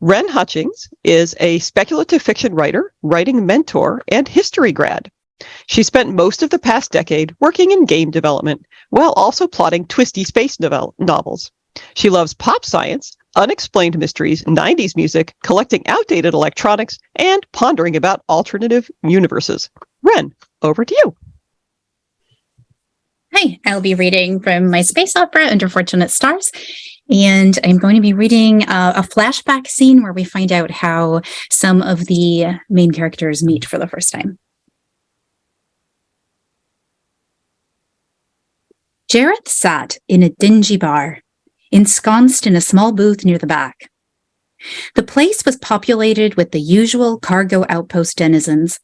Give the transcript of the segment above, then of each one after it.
Ren Hutchings is a speculative fiction writer, writing mentor, and history grad. She spent most of the past decade working in game development, while also plotting twisty space novels. She loves pop science, unexplained mysteries, 90s music, collecting outdated electronics, and pondering about alternative universes. Ren, over to you. Hi, I'll be reading from my space opera, Under Fortunate Stars, and I'm going to be reading a flashback scene where we find out how some of the main characters meet for the first time. Jareth sat in a dingy bar, ensconced in a small booth near the back. The place was populated with the usual cargo outpost denizens,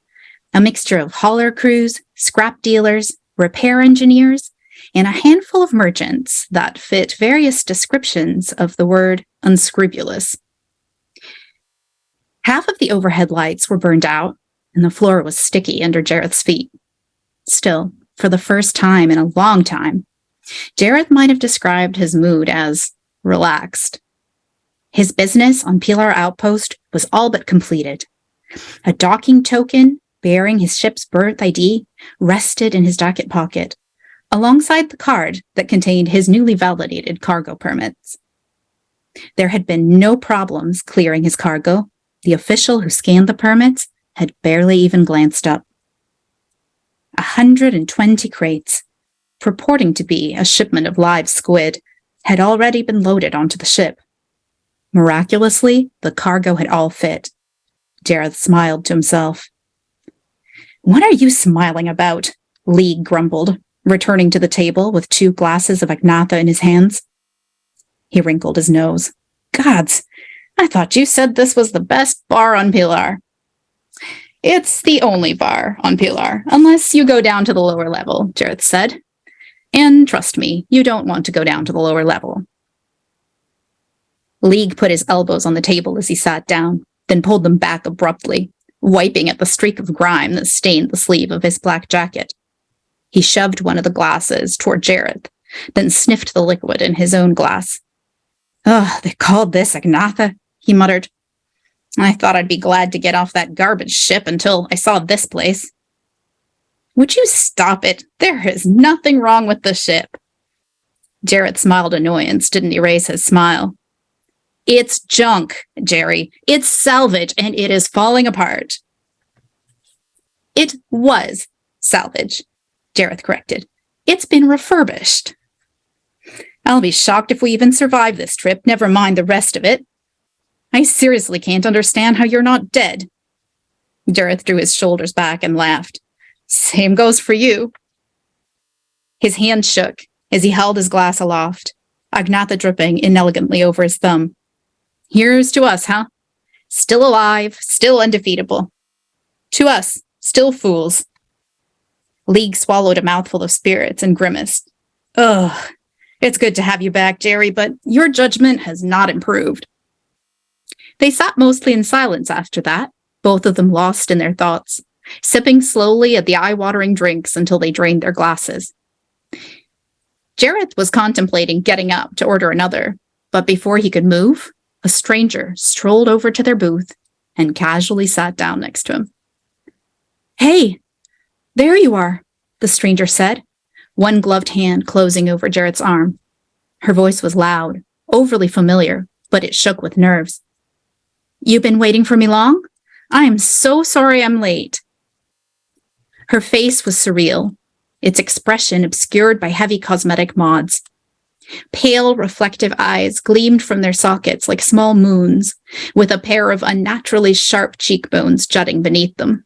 a mixture of hauler crews, scrap dealers, repair engineers, and a handful of merchants that fit various descriptions of the word unscrupulous. Half of the overhead lights were burned out, and the floor was sticky under Jareth's feet. Still, for the first time in a long time, Jareth might have described his mood as relaxed. His business on Pilar Outpost was all but completed. A docking token bearing his ship's berth ID rested in his jacket pocket, alongside the card that contained his newly validated cargo permits. There had been no problems clearing his cargo. The official who scanned the permits had barely even glanced up. 120 crates, purporting to be a shipment of live squid, had already been loaded onto the ship. Miraculously, the cargo had all fit. Jareth smiled to himself. "What are you smiling about?" Lee grumbled, returning to the table with 2 glasses of Agnatha in his hands. He wrinkled his nose. "Gods, I thought you said this was the best bar on Pilar." "It's the only bar on Pilar, unless you go down to the lower level," Jareth said. "And trust me, you don't want to go down to the lower level." League put his elbows on the table as he sat down, then pulled them back abruptly, wiping at the streak of grime that stained the sleeve of his black jacket. He shoved one of the glasses toward Jareth, then sniffed the liquid in his own glass. "Ugh, they called this Agnatha," he muttered. "I thought I'd be glad to get off that garbage ship until I saw this place." "Would you stop it? There is nothing wrong with the ship." Jareth's mild annoyance didn't erase his smile. "It's junk, Jerry. It's salvage, and it is falling apart." "It was salvage," Jareth corrected. "It's been refurbished." "I'll be shocked if we even survive this trip, never mind the rest of it. I seriously can't understand how you're not dead." Jareth drew his shoulders back and laughed. "Same goes for you." His hand shook as he held his glass aloft, Agnatha dripping inelegantly over his thumb. "Here's to us, huh? Still alive, still undefeatable. To us, still fools." League swallowed a mouthful of spirits and grimaced. "Ugh, it's good to have you back, Jerry, but your judgment has not improved." They sat mostly in silence after that, both of them lost in their thoughts, sipping slowly at the eye-watering drinks until they drained their glasses. Jareth was contemplating getting up to order another, but before he could move, a stranger strolled over to their booth and casually sat down next to him. "Hey, there you are," the stranger said, one gloved hand closing over Jareth's arm. Her voice was loud, overly familiar, but it shook with nerves. "You been waiting for me long? I am so sorry I'm late." Her face was surreal, its expression obscured by heavy cosmetic mods. Pale, reflective eyes gleamed from their sockets like small moons, with a pair of unnaturally sharp cheekbones jutting beneath them.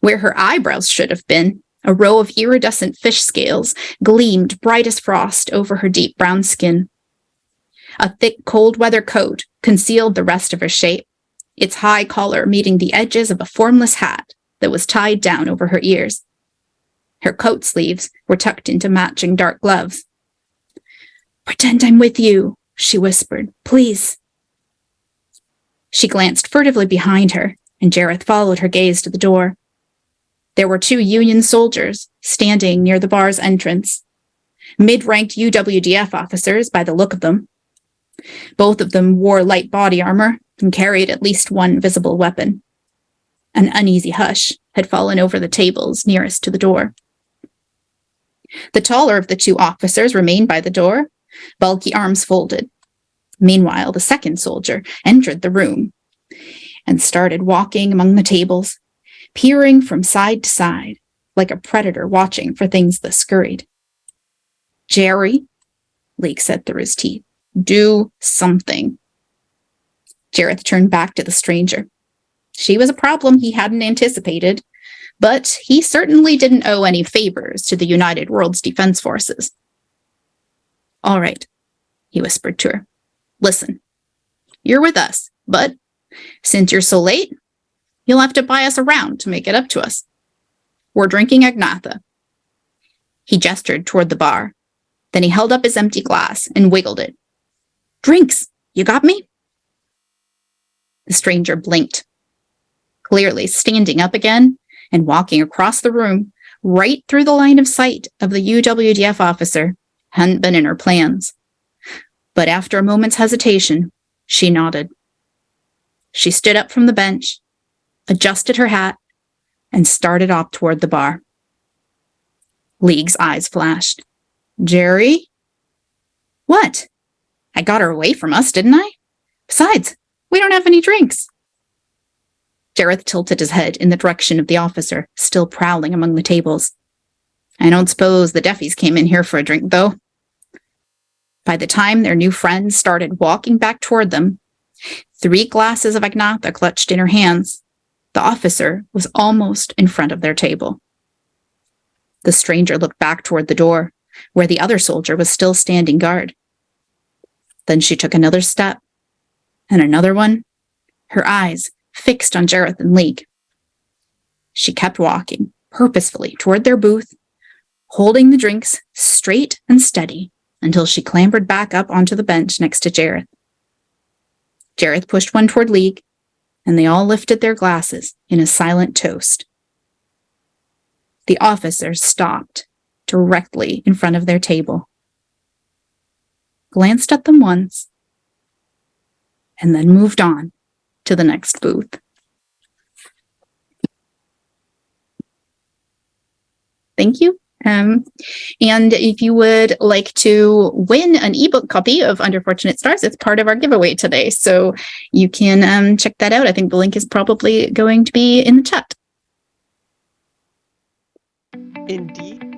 Where her eyebrows should have been, a row of iridescent fish scales gleamed bright as frost over her deep brown skin. A thick cold-weather coat concealed the rest of her shape, its high collar meeting the edges of a formless hat that was tied down over her ears. Her coat sleeves were tucked into matching dark gloves. "Pretend I'm with you," she whispered. "Please." She glanced furtively behind her, and Jareth followed her gaze to the door. There were 2 Union soldiers standing near the bar's entrance. Mid-ranked UWDF officers, by the look of them. Both of them wore light body armor and carried at least one visible weapon. An uneasy hush had fallen over the tables nearest to the door. The taller of the two officers remained by the door, bulky arms folded. Meanwhile, the second soldier entered the room and started walking among the tables, peering from side to side, like a predator watching for things that scurried. "Jerry," Leek said through his teeth, "do something." Jareth turned back to the stranger. She was a problem he hadn't anticipated, but he certainly didn't owe any favors to the United World's Defense Forces. "All right," he whispered to her. "Listen, you're with us, but since you're so late, you'll have to buy us a round to make it up to us. We're drinking Agnatha." He gestured toward the bar. Then he held up his empty glass and wiggled it. "Drinks, you got me?" The stranger blinked. Clearly standing up again and walking across the room, right through the line of sight of the UWDF officer, hadn't been in her plans. But after a moment's hesitation, she nodded. She stood up from the bench, adjusted her hat, and started off toward the bar. League's eyes flashed. "Jerry?" "What? I got her away from us, didn't I? Besides, we don't have any drinks." Jareth tilted his head in the direction of the officer, still prowling among the tables. "I don't suppose the Deffies came in here for a drink, though." By the time their new friends started walking back toward them, 3 glasses of Agnatha clutched in her hands, the officer was almost in front of their table. The stranger looked back toward the door, where the other soldier was still standing guard. Then she took another step, and another one, her eyes fixed on Jareth and League. She kept walking purposefully toward their booth, holding the drinks straight and steady until she clambered back up onto the bench next to Jareth. Jareth pushed one toward League, and they all lifted their glasses in a silent toast. The officer stopped directly in front of their table, glanced at them once, and then moved on to the next booth. Thank you. And if you would like to win an ebook copy of Under Fortunate Stars, it's part of our giveaway today. So you can check that out. I think the link is probably going to be in the chat. Indeed.